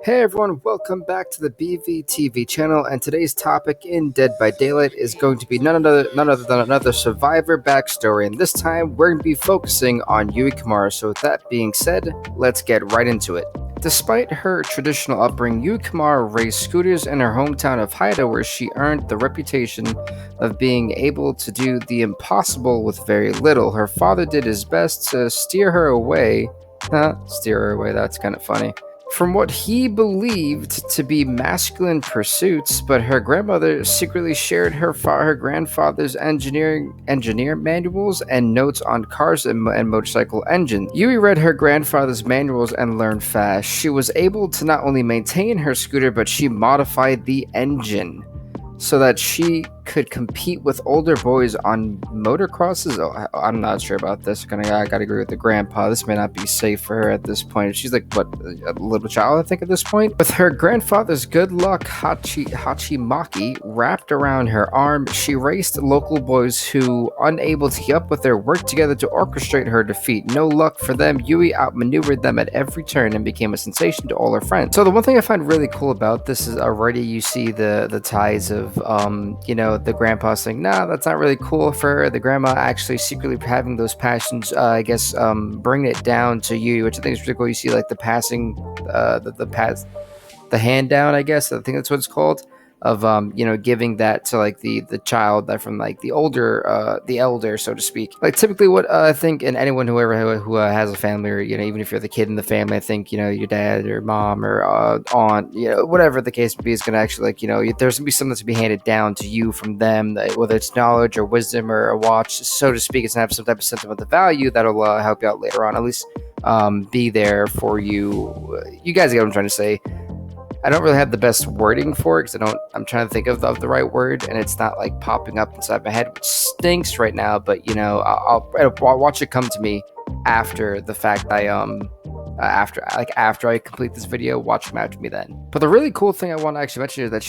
Hey everyone, welcome back to the BVTV channel, and today's topic in Dead by Daylight is going to be none other than another survivor backstory, and this time we're going to be focusing on Yui Kimura. So with that being said, let's get right into it. Despite her traditional upbringing, Yui Kimura raised scooters in her hometown of Haida, where she earned the reputation of being able to do the impossible with very little. Her father did his best to steer her away. That's kind of funny. From what he believed to be masculine pursuits, but her grandmother secretly shared her grandfather's engineer manuals and notes on cars and motorcycle engines. Yui read her grandfather's manuals and learned fast. She was able to not only maintain her scooter, but she modified the engine so that she could compete with older boys on motocrosses. I'm not sure about this. I gotta agree with the grandpa. This may not be safe for her at this point. She's like, what, a little child, I think, at this point? With her grandfather's good luck hachimaki wrapped around her arm, she raced local boys who, unable to keep up with her, worked together to orchestrate her defeat. No luck for them, Yui outmaneuvered them at every turn and became a sensation to all her friends. So the one thing I find really cool about this is already you see the ties of the grandpa saying, nah, that's not really cool for her. The grandma actually secretly having those passions, bring it down to you, which I think is really cool. You see like the passing, the hand down, I guess. I think that's what it's called. Of giving that to like the child that from like the elder, so to speak. Like typically what I think, and anyone who has a family, or even if you're the kid in the family, I think your dad or mom or aunt, whatever the case may be, is gonna actually there's gonna be something to be handed down to you from them, whether it's knowledge or wisdom or a watch, so to speak. It's gonna have some type of sentimental value that'll help you out later on, at least be there for you. You guys get what I'm trying to say. I don't really have the best wording for it because I'm trying to think of the right word, and it's not like popping up inside my head, which stinks right now. But I'll watch it come to me after the fact. After I complete this video, watch it come after me then. But the really cool thing I want to actually mention is that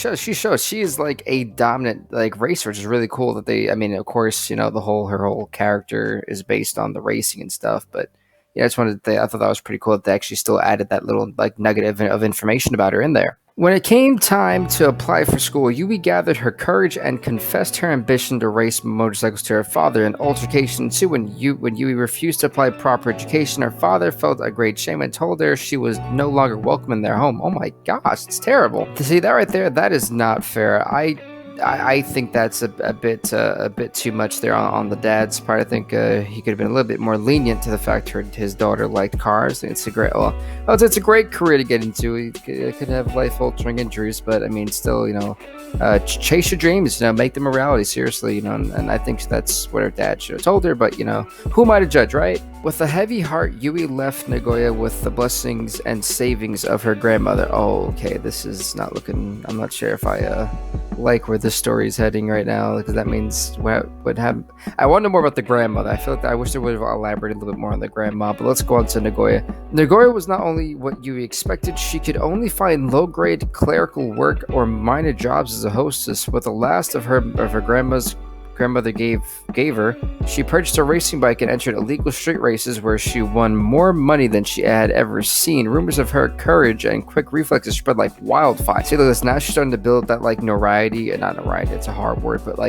she is like a dominant racer, which is really cool. That of course, her whole character is based on the racing and stuff, but. Yeah, I thought that was pretty cool that they actually still added that little nugget of information about her in there. When it came time to apply for school, Yui gathered her courage and confessed her ambition to race motorcycles to her father. An altercation ensued when Yui refused to apply proper education. Her father felt a great shame and told her she was no longer welcome in their home. Oh my gosh, it's terrible. To see that right there, that is not fair. I think that's a bit too much there on the dad's part. I think he could have been a little bit more lenient to the fact his daughter liked cars. It's a great career to get into. He could have life-altering injuries, but still, chase your dreams. Make them a reality. Seriously, and I think that's what her dad should have told her. But who am I to judge, right? With a heavy heart, Yui left Nagoya with the blessings and savings of her grandmother. Oh, okay, this is not looking. I'm not sure if I like where this story is heading right now, because that means what would happen. I want to know more about the grandmother. I feel like I wish they would have elaborated a little bit more on the grandma, but let's go on to Nagoya. Nagoya was not only what Yui expected. She could only find low-grade clerical work or minor jobs as a hostess. With the last of her grandmother gave her, she purchased a racing bike and entered illegal street races where she won more money than she had ever seen. Rumors of her courage and quick reflexes spread like wildfire. See, look, now she's starting to build that notoriety, not notoriety, it's a hard word, but the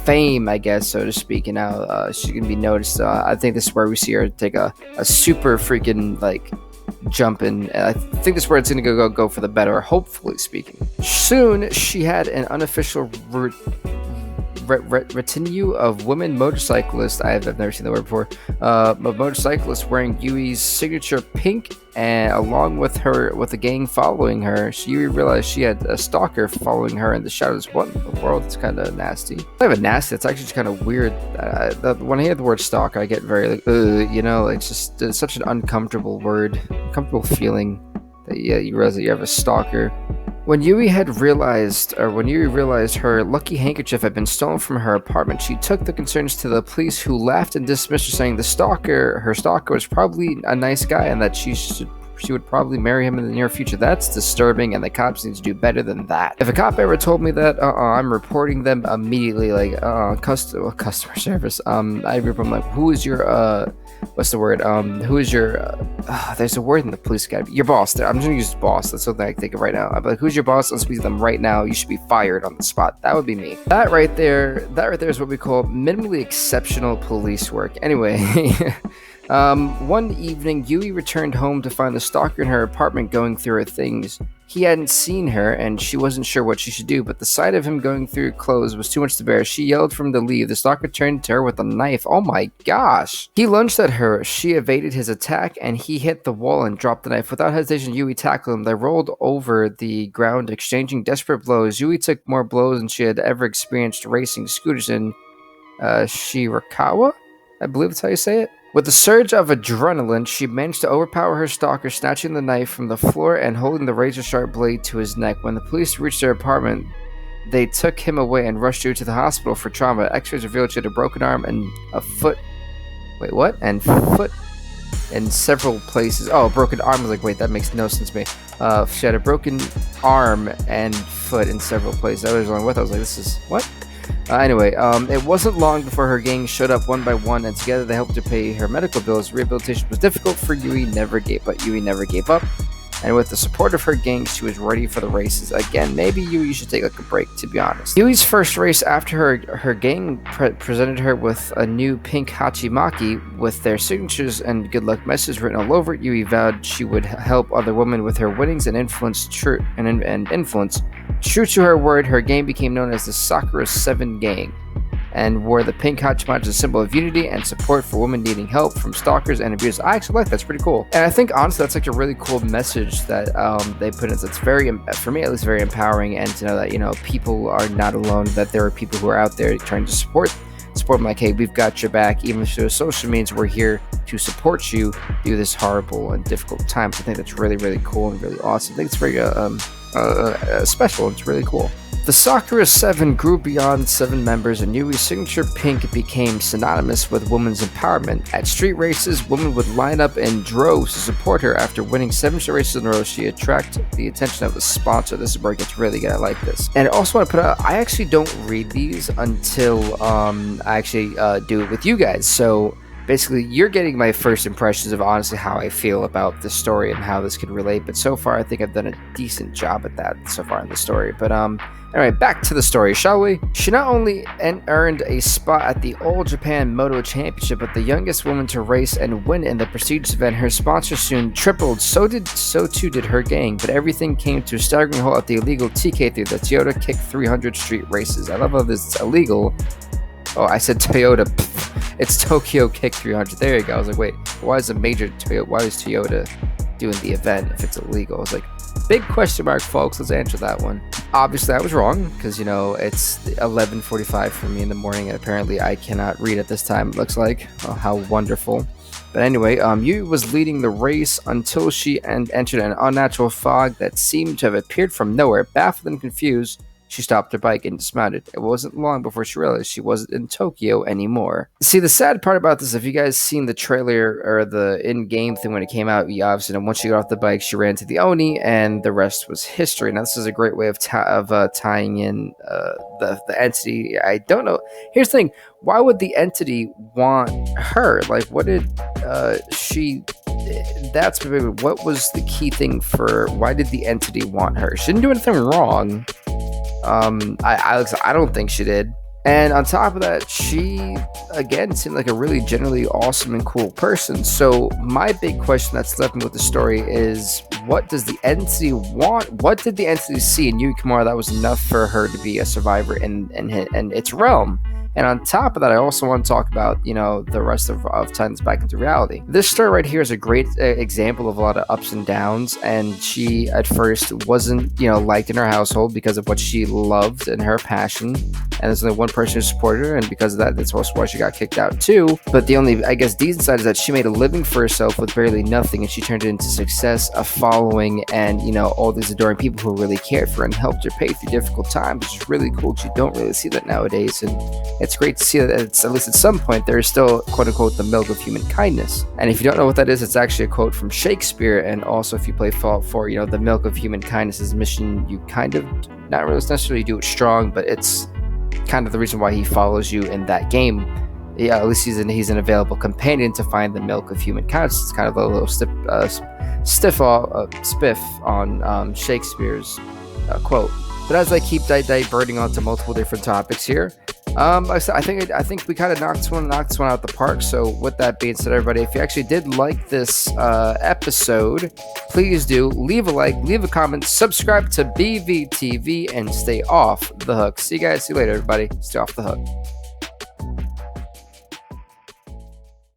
fame, I guess, so to speak. She's gonna be noticed. I think this is where we see her take a super freaking jump in. I think this is where it's going to go for the better, hopefully speaking. Soon, she had an unofficial retinue of women motorcyclists. I've never seen the word before. Of motorcyclists wearing Yui's signature pink, and along with a gang following her, Yui realized she had a stalker following her in the shadows. What in the world? It's kind of nasty. Not even nasty. It's actually just kind of weird. When I hear the word stalker, I get very it's just such an uncomfortable word, uncomfortable feeling that you realize that you have a stalker. When Yui realized her lucky handkerchief had been stolen from her apartment, she took the concerns to the police, who laughed and dismissed her, saying her stalker was probably a nice guy and that she should she would probably marry him in the near future. That's disturbing, and the cops need to do better than that. If a cop ever told me that, I'm reporting them immediately. Like, customer service. I report them like, who is your what's the word? Who is your? There's a word in the police academy. Your boss. I'm just gonna use boss. That's something I can think of right now. I'm like, who's your boss? Let's speak to them right now. You should be fired on the spot. That would be me. That right there is what we call minimally exceptional police work. Anyway. One evening, Yui returned home to find the stalker in her apartment going through her things. He hadn't seen her, and she wasn't sure what she should do, but the sight of him going through clothes was too much to bear. She yelled for him to leave. The stalker turned to her with a knife. Oh my gosh! He lunged at her. She evaded his attack, and he hit the wall and dropped the knife. Without hesitation, Yui tackled him. They rolled over the ground, exchanging desperate blows. Yui took more blows than she had ever experienced racing scooters in Shirakawa? I believe that's how you say it. With a surge of adrenaline, she managed to overpower her stalker, snatching the knife from the floor and holding the razor-sharp blade to his neck. When the police reached their apartment, they took him away and rushed her to the hospital for trauma. X-rays revealed she had a broken arm and a foot. Wait, what? And foot in several places. Oh, broken arm. I was like, wait, that makes no sense to me. She had a broken arm and foot in several places. I was like, what? I was like, this is what? Anyway, it wasn't long before her gang showed up one by one, and together they helped her pay her medical bills. Rehabilitation was difficult for Yui, but Yui never gave up. And with the support of her gang, she was ready for the races. Again, maybe Yui should take like a break, to be honest. Yui's first race after her gang presented her with a new pink Hachimaki with their signatures and good luck messages written all over it. Yui vowed she would help other women with her winnings and influence. True to her word, her gang became known as the Sakura 7 Gang, and wore the pink Hachimaki as a symbol of unity and support for women needing help from stalkers and abusers. I actually like that. That's pretty cool. And I think, honestly, that's like a really cool message that they put in. It's very, for me at least, very empowering, and to know that, you know, people are not alone, that there are people who are out there trying to support them, like, hey, we've got your back. Even if there's social means, we're here to support you through this horrible and difficult time. So I think that's really, really cool and really awesome. I think it's very special. It's really cool. The Sakura 7 grew beyond 7 members, and Yui's signature pink became synonymous with women's empowerment. At street races, women would line up in droves to support her. After winning 7 straight races in a row, she attracted the attention of the sponsor. This is where it gets really good. I like this. And I also want to put out, I actually don't read these until I actually do it with you guys. So basically, you're getting my first impressions of honestly how I feel about the story and how this could relate. But so far, I think I've done a decent job at that so far in the story. But alright, back to the story, shall we? She not only earned a spot at the All Japan Moto Championship, but the youngest woman to race and win in the prestigious event. Her sponsor soon tripled. So too did her gang. But everything came to a staggering halt at the illegal TK3, the Toyota Kick 300 street races. I love how this is illegal. Oh, I said Toyota. It's Tokyo Kick 300. There you go. I was like, wait, why is Toyota doing the event if it's illegal? I was like, big question mark, folks. Let's answer that one. Obviously, I was wrong because, you know, it's 11:45 for me in the morning, and apparently I cannot read at this time, it looks like. Oh, how wonderful. But anyway, Yui was leading the race until she entered an unnatural fog that seemed to have appeared from nowhere. Baffled and confused, she stopped her bike and dismounted. It wasn't long before she realized she wasn't in Tokyo anymore. See, the sad part about this, if you guys seen the trailer or the in-game thing when it came out, you obviously know once she got off the bike, she ran to the Oni, and the rest was history. Now, this is a great way of tying in the entity. I don't know. Here's the thing. Why would the entity want her? Like, what did she... That's what was the key thing for... Why did the entity want her? She didn't do anything wrong. I don't think she did. And on top of that, she, again, seemed like a really generally awesome and cool person. So my big question that's left me with the story is, what does the entity want? What did the entity see in Yui Kimura that was enough for her to be a survivor in its realm? And on top of that, I also want to talk about, you know, the rest of tying this back into reality. This story right here is a great example of a lot of ups and downs. And she, at first, wasn't, you know, liked in her household because of what she loved and her passion. And there's only one person who supported her, and because of that, that's also why she got kicked out too. But the only, I guess, decent side is that she made a living for herself with barely nothing, and she turned it into success, a following, and, you know, all these adoring people who really cared for her and helped her pay through difficult times, which is really cool because you don't really see that nowadays. And it's great to see that it's, at least at some point, there is still, quote unquote, the milk of human kindness. And if you don't know what that is, it's actually a quote from Shakespeare. And also, if you play Fallout 4, the milk of human kindness is a mission you kind of not really necessarily do it strong, but it's kind of the reason why he follows you in that game. Yeah, at least he's an available companion to find the milk of human kindness. It's kind of a little spiff on Shakespeare's quote. But as I keep diverting onto multiple different topics here, I think we kind of knocked one out the park. So with that being said, everybody, if you actually did like this episode, please do leave a like, leave a comment, subscribe to BVTV, and stay off the hook. See you later, everybody. Stay off the hook.